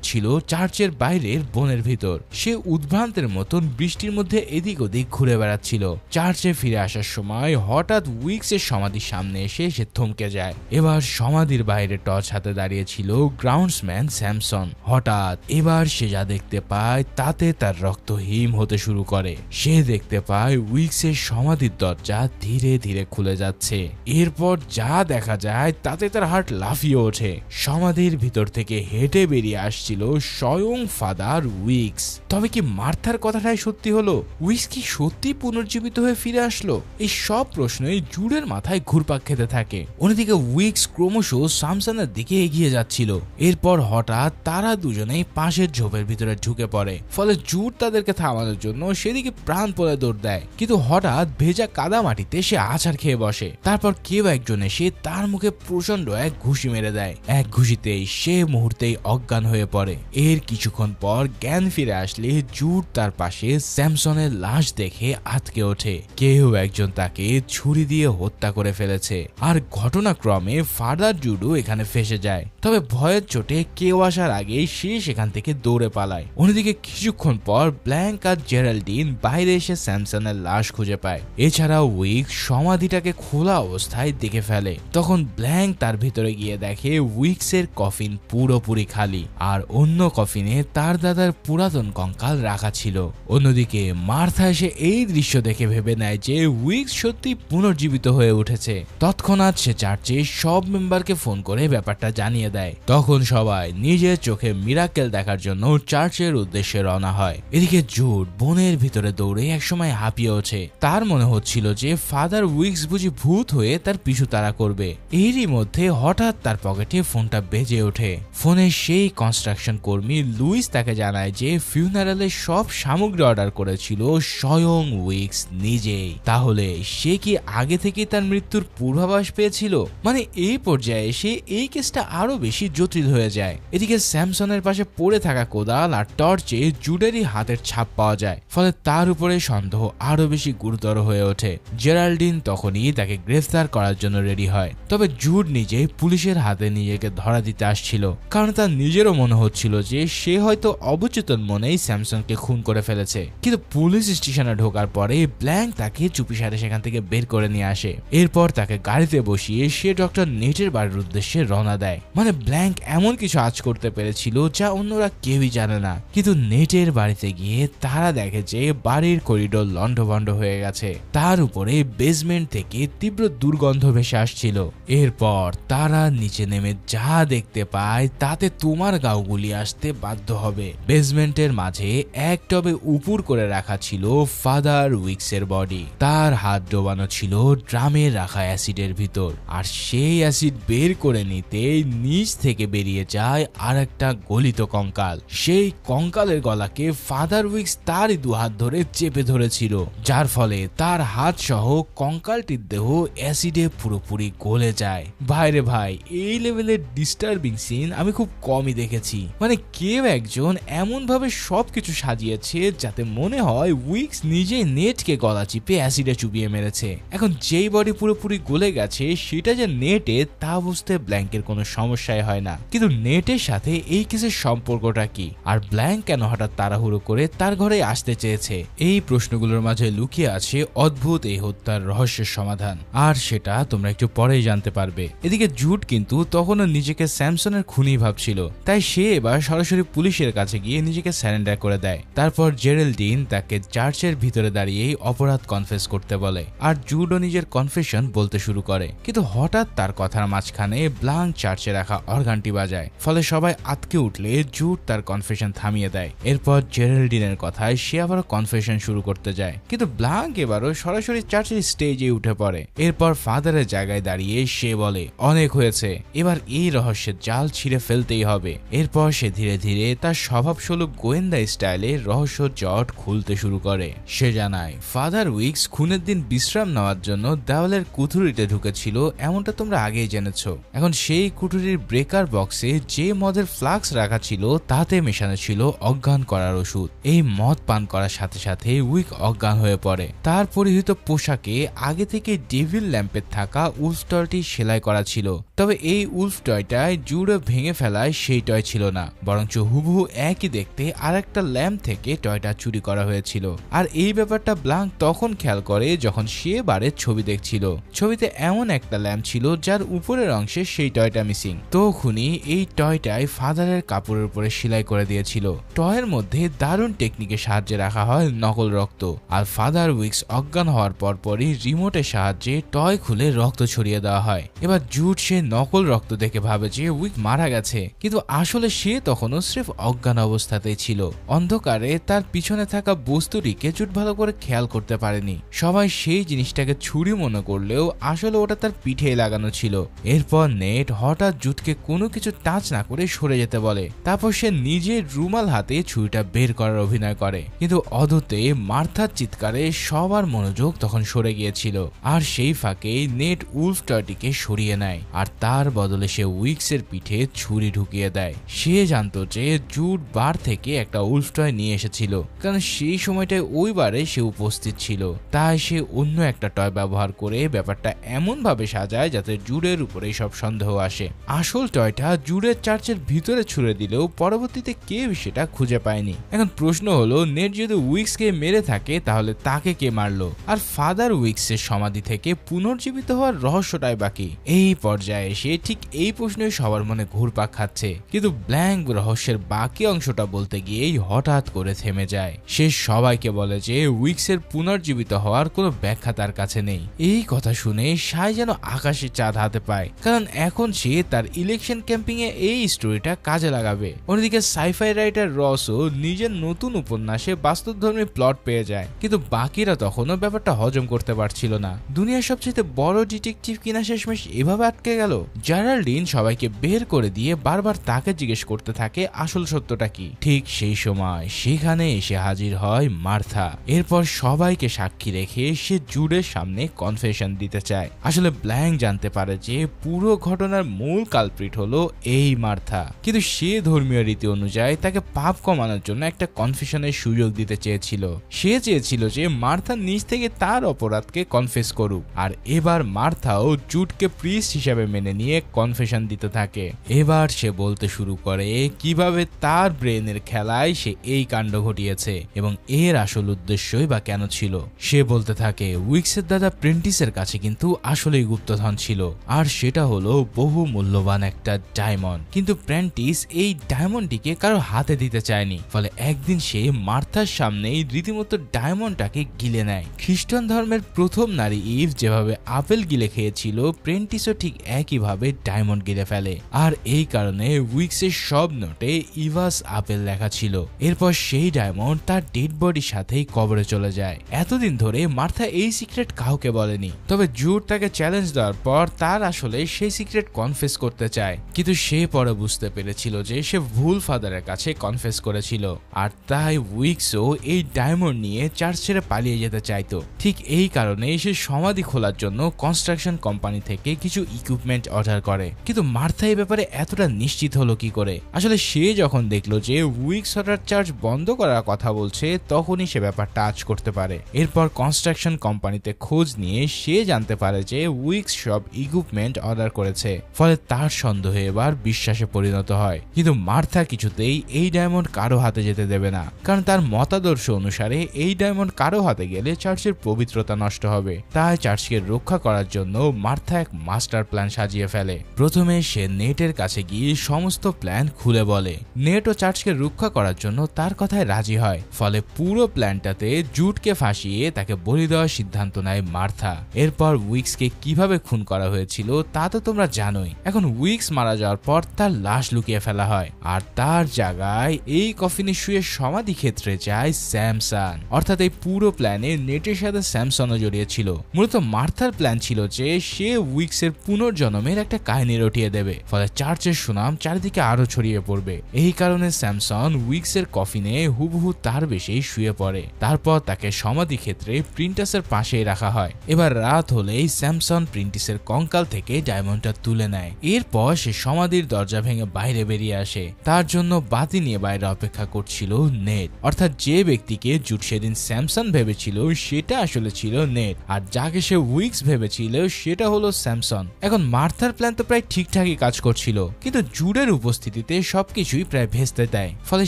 ছিল চার্চের বাইরের বনের ভিতর। সে উদ্ভ্রান্তের মতন বৃষ্টির মধ্যে এদিক ওদিক ঘুরে বেড়াচ্ছিল। চার্চে ফিরে আসার সময় হঠাৎ উইক্সের সমাধির সামনে এসে সে থমকে যায়। এবার সমাধির বাইরে টর্চ হাতে দাঁড়িয়েছিল গ্রাউন্ডসম্যান স্যামসন। হঠাৎ এবার সে যা দেখতে পায় তাতে তার রক্ত হিম হতে শুরু করে। সে দেখতে পায় উইক্সের সমাধির দরজা ধীরে ধীরে খুলে যাচ্ছে। এরপর যা দেখা যায় তাতে তার হার্ট লাফিয়ে ওঠে। সমাধির ভিতর থেকে হেঁটে বেরিয়ে আসছিল স্বয়ং ফাদার উইক্স। তবে কি মার্থার কথাটাই সত্যি হলো? উইক্স কি সত্যি পুনর্জীবিত হয়ে ফিরে আসলো? এই সব প্রশ্নই জুডের মাথায় ঘুরপাক খেতে থাকে। অন্যদিকে উইক্স ক্রমশ স্যামসনের দিকে এগিয়ে যাচ্ছিল। এরপর হঠাৎ তারা দুজনেই পাশের ঝোপের ভিতরে ঢুকে পড়ে। ফলে জুড তাদেরকে থামানোর জন্য সেদিকে প্রাণপণে দৌড় দেয়। কিন্তু হঠাৎ ভেজা কাদা মাটিতে সে আছাড় খেয়ে বসে। তারপর কেউ একজন এসে তার মুখে প্রচন্ড এক ঘুষি মেরে দেয়। এক ঘুষিতেই সে মুহূর্তেই অজ্ঞান হয়ে পড়ে। এর কিছুক্ষণ পর জ্ঞান ফিরে আসলে জুড তার পাশে স্যামসনের লাশ দেখে আটকে ওঠে। কেউ একজন তাকে ছুরি দিয়ে হত্যা করে ফেলেছে। আর ঘটনাক্রমে ফাদার জুডও এখানে ফেসে যায়। তবে ভয়ের চোটে কেউ আসার আগেই সে সেখান থেকে দৌড়ে পালায়। অন্যদিকে কিছুক্ষণ পর ব্ল্যাঙ্ক আর জেরাল্ডিন বাইরে এসে স্যামসনের লাশ খুঁজে পায়। এছাড়াও উইক্স সমাধিটাকে খোলা অবস্থায় দেখে ফেলে। তখন ব্ল্যাঙ্ক তার ভিতরে গিয়ে দেখে উইক্সের কফিন পুরোপুরি খালি, আর অন্য কফিনে তার দাদার পুরাতন কঙ্কাল রাখা ছিল। অন্যদিকে মার্থা এসে এই দৃশ্য দেখে ভেবে নেয় যে উইক্স সত্যি পুনর্জীবিত হয়ে উঠেছে। তৎক্ষণাৎ সে চার্চে সব মেম্বারকে ফোন করে ব্যাপারটা জানিয়ে দেয়। তখন সবাই নিজের চোখে মিরাকেল দেখার জন্য চার্চের উদ্দেশ্যে রওনা হয়। এদিকে জুড বনের ভিতরে দৌড়ে একসময় হাঁপিয়ে ওঠে। তার মনে হচ্ছিল যে ফাদার উইক্স বুঝি ভূত হয়ে তার পিছু তাড়া করবে। এরই মধ্যে হঠাৎ তার পকেটে ফোনটা বেজে ওঠে। ফোনে সেই কনস্ট্রাকশন কর্মী লুইস তাকে জানায় যে ফিউনারালের সব সামগ্রী অর্ডার করেছিল স্বয়ং উইক্স নিজেই। তাহলে সে কি আগে থেকে তার মৃত্যুর পূর্বাভাস পেয়েছিল? মানে এই পর্যায়ে এসে এই কেসটা আরো বেশি জটিল হয়ে যায়। এদিকে স্যামসনের পাশে পড়ে থাকা কোদাল আর টর্চে জুডেরই হাতের ছাপ পাওয়া যায়। ফলে তার উপরে সন্দেহ আরো বেশি গুরুতর হয়ে ওঠে। জেরাল্ডিন তখনই তাকে গ্রেফতার করার জন্য রেডি হয়। তবে জুড নিজে পুলিশের হাতে নিজেকে ধরা দিতে আসছিল, কারণ তার নিজেরও মনে হচ্ছিল যে সে হয়তো অবচেতন মনেই স্যামসনকে খুন করে ফেলেছে। কিন্তু পুলিশ স্টেশনে ঢোকার পরে ব্ল্যাঙ্ক তাকে চুপিসারে সেখান থেকে বের করে নিয়ে আসে। এরপর তাকে গাড়িতে বসিয়ে সে ডক্টর নেটের বাড়ির উদ্দেশ্যে রওনা দেয়। মানে ব্ল্যাঙ্ক এমন কিছু আজ করতে পেরেছিল যা অন্যরা কেউই জানে না। কিন্তু নেটের বাড়িতে গিয়ে তারা দেখে যে বাড়ির করিডোর লন্ডভন্ড হয়ে গেছে। তার উপরে বেসমেন্ট থেকে তীব্র দুর্গন্ধ ভেসে আসছিল। এরপর তারা নিচে নেমে যা দেখতে পায় তাতে তোমার গাও গুলি আসতে বাধ্য হবে। বেসমেন্টের মাঝে এক টবে উপুর করে রাখা ছিল ফাদার উইক্সের বডি। তার হাত ডোবানো ছিল ড্রামে রাখা অ্যাসিডের ভিতর। আর সেই অ্যাসিড বের করে নিতে নিচ থেকে বেরিয়ে যায় আর একটা গলিত কঙ্কাল। সেই কঙ্কালের গলাকে ফাদার উইক্স তারই দুহাত ধরে চেপে ধরেছিল, যার ফলে তার হাত সহ কঙ্কালটির দেহ অ্যাসিডে পুরোপুরি গলে যায়। ভাইরে ভাই, এই লেভেলের ডিস্টার্বিং সিন আমি খুব কমই দেখেছি। মানে কেউ একজন এমন ভাবে সবকিছু সাজিয়েছে যাতে মনে হয় উইক্স নিজে নেটকে গলা চিপে অ্যাসিডে চুবিয়ে মেরেছে। এখন যেই বডি পুরোপুরি গলে গেছে সেটা যে নেটে তা বুঝতে ব্ল্যাঙ্কের কোনো সমস্যাই হয় না। কিন্তু নেটের সাথে এই কেসের সম্পর্কটা কি, আর ব্ল্যাঙ্ক কেন হঠাৎ তাড়াহুড়ো করে তার ঘরে আসতে চেয়েছে? এই প্রশ্নগুলোর মাঝে লুকিয়ে আছে অদ্ভুত এই হত্যার রহস্যের সমাধান, আর সেটা তোমরা একটু পরেই জানতে পারবে। এদিকে জুড কিন্তু তখনও নিজেকে স্যামসনের খুনি ভাবছিল, তাই সে এবার সরাসরি পুলিশের কাছে গিয়ে নিজেকে স্যারেন্ডার করে দেয়। তারপর জেরাল্ডিন তাকে চার্চের ভিতরে দাঁড়িয়েই অপরাধ কনফেস করতে বলে, আর জুডও নিজের কনফেশন বলতে শুরু করে। কিন্তু হঠাৎ তার কথার মাঝখানে ব্ল্যাঙ্ক চার্চে রাখা অর্গানটি বাজায়। ফলে সবাই আটকে উঠলে জুড তার কনফেশন থামিয়ে দেয়। এরপর জেরাল্ডিনের কথায় সে আবার কনফেশন শুরু করতে যায়, কিন্তু ব্ল্যাঙ্ক এবারও সরাসরি চার্চের স্টেজে উঠে পড়ে। এরপর ফাদারের জায়গায় দাঁড়িয়ে সে বলে, অনেক হয়েছে, এবার এই রহস্যের জাল ছিঁড়ে ফেলতেই হবে। এরপর সে ধীরে ধীরে তার স্বভাবসুলভ গোয়েন্দা স্টাইলে রহস্য জট খুলতে শুরু করে। সে জানায় ফাদার উইক্স খুনের দিন বিশ্রাম নেওয়ার জন্য দেওয়ালের কুঠুরিতে ঢুকেছিল, এমনটা তোমরা আগেই জেনেছ। এখন সেই সেই কুঠুরির ব্রেকার বক্সে যে মদের ফ্লাক্স রাখা ছিল তাতে মেশানো ছিল অজ্ঞান করার ওষুধ। এই মদ পান করার সাথে সাথে উইক অজ্ঞান হয়ে পড়ে। তার পরিহিত পোশাকে আগে থেকে ডেভিল ল্যাম্পের থাকা উলফ টয়টি সেলাই করা ছিল, তবে এই উলফ টয়টায় জুড়ে ভেঙে ফেলায় সেই টয় ছিল না, বরঞ্চ হুবহু একই দেখতে আর একটা ল্যাম্প থেকে টয়টা চুরি করা হয়েছিল। আর এই ব্যাপারটা ব্লাঙ্ক তখন খেয়াল করে যখন সে বারের ছবি দেখছিল। ছবিতে এমন একটা ল্যাম্প ছিল যার উপরের অংশে সেই টয়টা মিসিং। তখনই এই টয়টাই ফাদারের কাপড়ের উপরে সেলাই করে দিয়েছিল। টয়ের মধ্যে দারুণ টেকনিকের সাহায্যে রাখা হয় নকল রক্ত, আর ফাদার উইকস অজ্ঞান হওয়ার পরপরই রিমোটের সাহায্যে টয় খুলে রক্ত ছড়িয়ে দেওয়া হয়। এবার জুড সে নকল রক্ত দেখে ভাবে যে উইক মারা গেছে, কিন্তু আসলে সে তখনও স্রেফ অজ্ঞান অবস্থাতেই ছিল। অন্ধকারে তার পিছনে থাকা বস্তুটিকে জুড ভালো করে খেয়াল করতে পারেনি। সবাই সেই জিনিসটাকে ছুরি মনে করলেও আসলে ওটা তার পিঠে লাগানো ছিল। এরপর নেট হঠাৎ জুডকে কোনো কিছু টাচ না করে সরে যেতে বলে। তারপর সে নিজের রুমাল হাতে ছুরিটা বের করার অভিনয় করে, কিন্তু অদতে মার্থার চিৎকারে সবার মনোযোগ তখন সরে গিয়েছিল। আর সেই ফাঁকে নেট উলফ টয়টিকে সরিয়ে নেয়, আর তার বদলে সে উইক্সের পিঠে ছুরি ঢুকিয়ে দেয়। সে জানতো যে জুড বার থেকে একটা উলফ টয় নিয়ে এসেছিল, কারণ সেই সময়টায় ওই বারে সে উপস্থিত ছিল। তাই সে অন্য একটা টয় ব্যবহার করে ব্যাপারটা এমন ভাবে সাজায় যাতে জুডের উপরে সব সন্দেহ আসে। আসল টয়টা জুডের চার্চের ভিতরে ছুড়ে দিলেও পরবর্তীতে কেউ সেটা খুঁজে পায়নি। এখন প্রশ্ন হলো, নেট যদি উইক্সকে মেরে থাকে তাহলে তাকে কে মারলো, আর ফাদার উইক্সের সমাধি থেকে পুনর্জীবিত হওয়ার রহস্যটাই বাকি। এই পর্যায়ে এসে ঠিক এই প্রশ্নই সবার মনে ঘুরপাক খাচ্ছে, কিন্তু ব্ল্যাঙ্ক রহস্যের বাকি অংশটা বলতে গিয়েই হঠাৎ করে থেমে যায়। সে সবাইকে বলে যে উইক্সের পুনর্জীবিত হওয়ার কোনো ব্যাখ্যা তার কাছে নেই। এই কথা শুনে সাই যেন আকাশে চাঁদ হাতে পায়, কারণ এখন সে তার ইলেকশন ক্যাম্পিং এ এই স্টোরিটা কাজে লাগাবে। অন্যদিকে সাইফাই রাইটার রসও নিজের নতুন উপন্যাসে বাস্তবধর্মী প্লট পেয়ে যায়, কিন্তু বাকিরা তখনও ব্যাপারটা হজম করতে পারছিল না। দুনিয়ার সবচেয়ে বড় ডিটেকটিভ কিনা শেষমেশ এভাবে আটকে গেল। জারাল্ডিন সবাইকে বের করে দিয়ে বারবার তাকে জিজ্ঞেস করতে থাকে আসল সত্যটা কি। ঠিক সেই সময় সেখানে এসে হাজির হয় মার্থা। এরপর সবাইকে সাক্ষী রেখে সে জুডের সামনে কনফেশন দিতে চায়। আসলে ব্ল্যাঙ্ক জানতে পারে যে পুরো ঘটনার মূল কালপ্রিট হলো এই মার্থা, কিন্তু সে ধর্মীয় রীতি অনুযায়ী তাকে পাপ কমানোর জন্য একটা কনফেশনের সুযোগ দিতে চেয়েছিল। সে চেয়েছিল যে মার্থা নিজ থেকে তার অপরাধকে কনফেস করুক, আর এবার মার্থাও জুডকে প্রিস্ট হিসেবে মেনে নিয়ে কনফেশন দিতে থাকে। এবার সে বলতে শুরু করে কিভাবে তার ব্রেনের খেলায় সে এই কাণ্ড ঘটিয়েছে এবং এর আসল উদ্দেশ্যই বা কেন ছিল। সে বলতে থাকে উইক্সের দাদা প্রেন্টিসের কাছে কিন্তু আসলেই গুপ্তধন ছিল, আর সেটা হলো বহু মূল্যবান একটা ডায়মন্ড। কিন্তু প্রেন্টিস এই ডায়মন্ডটিকে কারো হাতে দিতে চায়নি, ফলে একদিন সে মার্থার সামনেই রীতিমতো ডায়মন্ডটাকে গিলে নেয়। খ্রিস্টান ধর্মের প্রথম নারী ইভ যেভাবে আপেল গিলে খেয়েছিল, প্রেন্টিসও ঠিক একইভাবে ডায়মন্ড গিলে ফেলে। আর এই কারণে উইক্সের সব নোটে ইভাস আপেল লেখা ছিল। এরপর সেই ডায়মন্ড তার ডেড বডির সাথেই কবরে চলে যায়। এতদিন ধরে মার্থা এই সিক্রেট কাউকে বলেনি, তবে জুড তাকে চ্যালেঞ্জ দেওয়ার পর তার আসলে সেই সিক্রেট কনফেস করতে চায়, কিন্তু সে পরে বুঝতে পেরেছিল যে সে ভুল ফাদারের কাছে কনফেস করেছিল, আর তাই উইক্সও এই ডায়মন্ড নিয়ে চার্চ ছেড়ে পালিয়ে যেতে চাইতো। ঠিক এই কারণে সে সমাধি খোলার জন্য কনস্ট্রাকশন কোম্পানি থেকে কিছু ইকুইপমেন্ট অর্ডার করে। কিন্তু মার্থা এই ব্যাপারে এতটা নিশ্চিত হলো কি করে? আসলে সে যখন দেখলো যে উইক্স হঠাৎ চার্চ বন্ধ করার কথা বলছে, তখনই সে ব্যাপারটা আঁচ করতে পারে। এরপর কনস্ট্রাকশন কোম্পানিতে খোঁজ নিয়ে সে জানতে পারে যে উইক্স সব ইকুইপমেন্ট অর্ডার করেছে, ফলে তার সন্দেহ এবার বিশ্বাসে পরিণত হয়। কিন্তু মার্থা কিছুতেই এই ডায়মন্ড কারো হাতে যেতে দেবে না, কারণ তার মতাদর্শ অনুসারে এই ডায়মন্ড কারো হাতে গেলে চার্চের পবিত্রতা নষ্ট হবে। তাই চার্চকে রক্ষা করার জন্য মার্থা এক মাস্টার প্ল্যান সাজিয়ে ফেলে। প্রথমে সে নেটের কাছে গিয়ে সমস্ত প্ল্যান খুলে বলে। নেট ও চার্চকে রক্ষা করার জন্য তার কথায় রাজি হয়, ফলে পুরো প্ল্যানটাতে জুডকে ফাঁসিয়ে তাকে বলি দেওয়ার সিদ্ধান্ত নেয় মার্থা। এরপর উইক্সকে কিভাবে খুন করা হয়েছিল তা তো তোমরা জানোই। এখন উইক্স মারা যাওয়ার পর তার লাশ লুকিয়ে ফেলা হয়, আর তার জায়গায় এই কফিনে শুয়ে সমাধি ক্ষেত্রে যায় স্যামসন। অর্থাৎ এই পুরো প্ল্যানে নেটের সাথে স্যামসনও জড়িয়ে ছিল। মূলত মার্থার প্ল্যান ছিল যে সে উইক্সের পুনর্জন্মের একটা কাহিনী রটিয়ে দেবে, ফলে চার্চের সুনাম চারিদিকে আরো ছড়িয়ে পড়বে। এই কারণে স্যামসন উইক্সের কফিনে হুবহু তার বেশি শুয়ে পড়ে। তারপর তাকে সমাধি ক্ষেত্রে প্রিন্টাসের পাশেই রাখা হয়। এবার রাত হলেই স্যামসন প্রিন্টিসের কঙ্কাল থেকে ডায়মন্ডটা তুলে নেয়। এরপর সে সমাধির দরজা ভেঙে বাইরে বেরিয়ে আসে। তার জন্য বাতি নিয়ে বাইরে অপেক্ষা করছিল নেট, অর্থাৎ যে ব্যক্তিকে জুড সেদিন স্যামসন ভেবেছিল সেটা আসলে ছিল নেট, আর যাকে সে উইক্স ভেবেছিল সেটা হলো স্যামসন। এখন মার্থার প্ল্যান তো প্রায় ঠিকঠাকই কাজ করছিল, কিন্তু জুডের উপস্থিতিতে সবকিছুই প্রায় ভেস্তে দেয়। ফলে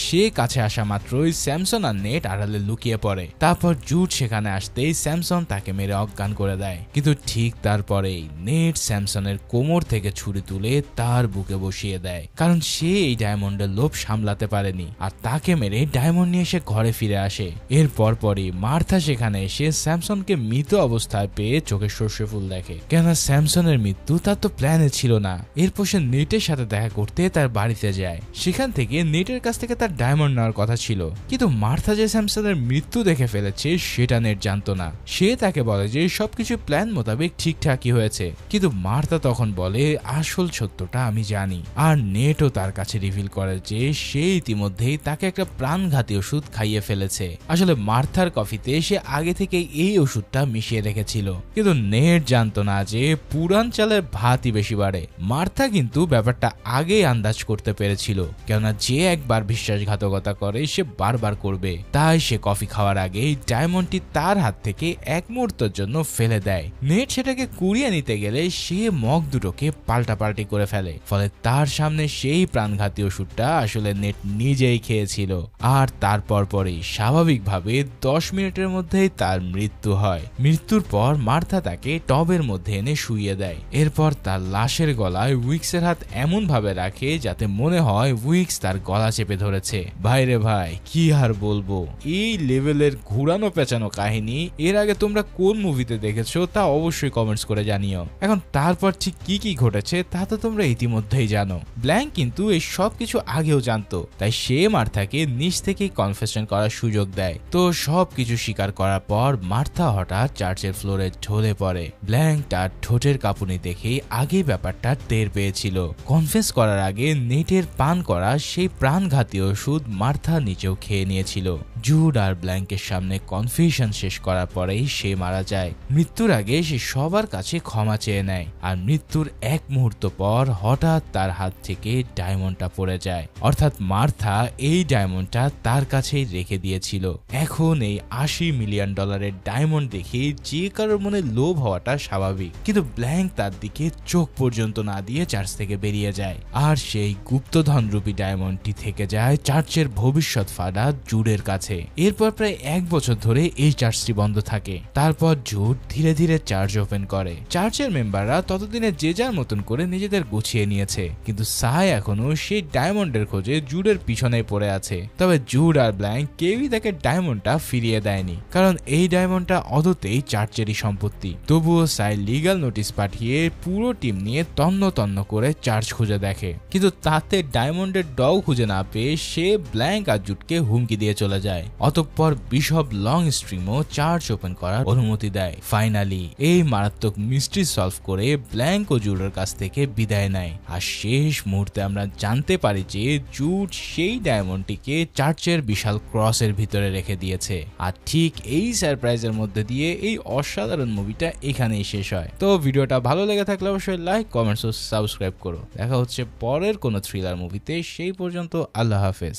সে কাছে আসা মাত্রই স্যামসন আর নেট আড়ালে লুকিয়ে পড়ে। তারপর জুড সেখানে আসতেই স্যামসন তাকে মেরে অজ্ঞান করে দেয়। কিন্তু ঠিক তারপরেই নেট স্যামসনের কোমর থেকে ছুরি তুলে তার বুকে বসিয়ে দেয়, কারণ সে এই ডায়মন্ডের লোভ সামলাতে পারেনি আর তাকে মেরে ডায়মন্ড নিয়ে সে ঘরে ফিরে আসে। এর পরপরই মার্থা সেখানে এসে স্যামসনকে মৃত অবস্থায় পেয়ে চোখে সর্ষে ফুল দেখে, কেননা স্যামসনের মৃত্যু তার তো প্ল্যানে ছিল না। এরপর সে নেটের সাথে দেখা করতে তার বাড়িতে যায়। সেখান থেকে নেটের কাছ থেকে তার ডায়মন্ড নেওয়ার কথা ছিল, কিন্তু মার্থা যে স্যামসনের মৃত্যু দেখে ফেলেছে সেটা নেট জানতো না। সে তাকে বলে যে সবকিছু প্ল্যান মোতাবেক ঠিকঠাকই হয়েছে, কিন্তু মার্থা তখন বলে আসল সত্যটা আমি জানি। আর নেটও তার কাছে রিভিল করে যে সে ইতিমধ্যেই তাকে একটা প্রাণঘাতী ওষুধ খাইয়ে ফেলেছে। আসলে মার্থার কফিতে সে আগে থেকে এই ওষুধটা মিশিয়ে রেখেছিল, কিন্তু নেট জানতো না যে পুরান চালের ভাতই বেশি বাড়ে। মার্থা কিন্তু ব্যাপারটা আগেই আন্দাজ করতে পেরেছিল, কেননা যে একবার বিশ্বাসঘাতকতা করে সে বারবার করবে। তাই সে কফি খাওয়ার আগেই ডায়মন্ডটি তার হাত থেকে এক মুহূর্তের জন্য ফেলে দেয়। নেট সেটাকে কুড়িয়ে নিতে গেলে সে মগ দুটোকে পাল্টাপাল্টি করে ফেলে, ফলে তার সামনে সেই প্রাণঘাতী ওষুধটা আসলে নেট নিজেই খেয়েছিল। আর তারপর পরেই স্বাভাবিকভাবে 10 মিনিটের মধ্যেই তার মৃত্যু হয়। মৃত্যুর পর মার্থা তাকে টবের মধ্যে এনে শুইয়ে দেয়। এরপর তার লাশের গলায় উইক্সের হাত এমন ভাবে রাখে যাতে মনে হয় উইক্স তার গলা চেপে ধরেছে। ভাইরে ভাই, কি আর বলবো, এই লেভেলের ঘুরানো পেঁচানো কাহিনী এর আগে তোমরা কোন মুভিতে দেখেছো তা অবশ্যই কমেন্টস করে জানিও। এখন তারপর ঠিক কি কি ঘটেছে তা তো তোমরা ইতিমধ্যেই জানো। ব্ল্যাঙ্ক কিন্তু এই সব কিছু আগেও জানতো, তাই সে মার্থাকে নিজ থেকেই কনফেশন করার সুযোগ দেয়। তো সব কিছু স্বীকার করার পর মার্থা হঠাৎ চার্চের ফ্লোরে ঢলে পড়ে। ব্ল্যাঙ্ক তার ঠোঁটের কাঁপুনি দেখে আগে ব্যাপারটা টের পেয়েছিল। কনফেস করার আগে নেটের পান করা সেই প্রাণঘাতী ওষুধ মার্থা নিচেও খেয়ে নিয়েছিল। জুড আর ব্ল্যাঙ্কের সামনে কনফিউশন শেষ করার পরেই সে মারা যায়। মৃত্যুর আগে সে সবার কাছে ক্ষমা চেয়ে নেয়, আর মৃত্যুর এক মুহূর্ত পর হঠাৎ তার হাত থেকে ডায়মন্ডটা পড়ে যায়। অর্থাৎ মার্থা এই ডায়মন্ডটা তার কাছেই রেখে দিয়েছিল। এখন এই $80 মিলিয়ন ডায়মন্ড দেখে যে কারোর মনে লোভ হওয়াটা স্বাভাবিক, কিন্তু ব্ল্যাঙ্ক তার দিকে চোখ পর্যন্ত না দিয়ে চার্চ থেকে বেরিয়ে যায়। আর সেই গুপ্তধনরূপী ডায়মন্ডটি থেকে যায় চার্চের ভবিষ্যৎ ফাদার জুডের কাছে। এরপর প্রায় 1 বছর ধরে এই চার্চটি বন্ধ থাকে। তারপর জুড ধীরে ধীরে চার্চ ওপেন করে। চার্চের মেম্বাররা ততদিনে যে যার মতন করে নিজেদের গুছিয়ে নিয়েছে, কিন্তু সাই এখনো সেই ডায়মন্ডের খোঁজে জুডের পিছনে পড়ে আছে। তবে জুড আর ব্ল্যাঙ্ক কেউই তাকে ডায়মন্ডটা ফিরিয়ে দেয়নি, কারণ এই ডায়মন্ডটা অদতেই চার্চেরই সম্পত্তি। তবুও সাই লিগ্যাল নোটিশ পাঠিয়ে পুরো টিম নিয়ে তন্ন তন্ন করে চার্চ খুঁজে দেখে, কিন্তু তাতে ডায়মন্ডের ডগ খুঁজে না পেয়ে সে ব্ল্যাঙ্ক আর জুডকে হুমকি দিয়ে চলে যায়। অতঃপর বিশপ লং স্ট্রিমও চার্চ ওপেন করার অনুমতি দেয়। ফাইনালি এই মারাত্মক মিস্ট্রি সলভ করে ব্ল্যাঙ্ক ও জুডের কাছ থেকে বিদায় নেয়। আর শেষ মুহূর্তে আমরা জানতে পারি যে জুড সেই ডায়মন্ডটিকে চার্চের বিশাল ক্রসের ভিতরে রেখে দিয়েছে। আর ঠিক এই সারপ্রাইজের মধ্যে দিয়ে এই অসাধারণ মুভিটা এখানেই শেষ হয়। তো ভিডিওটা ভালো লেগে থাকলে অবশ্যই লাইক, কমেন্টস ও সাবস্ক্রাইব করো। দেখা হচ্ছে পরের কোনো থ্রিলার মুভিতে। সেই পর্যন্ত আল্লাহ হাফেজ।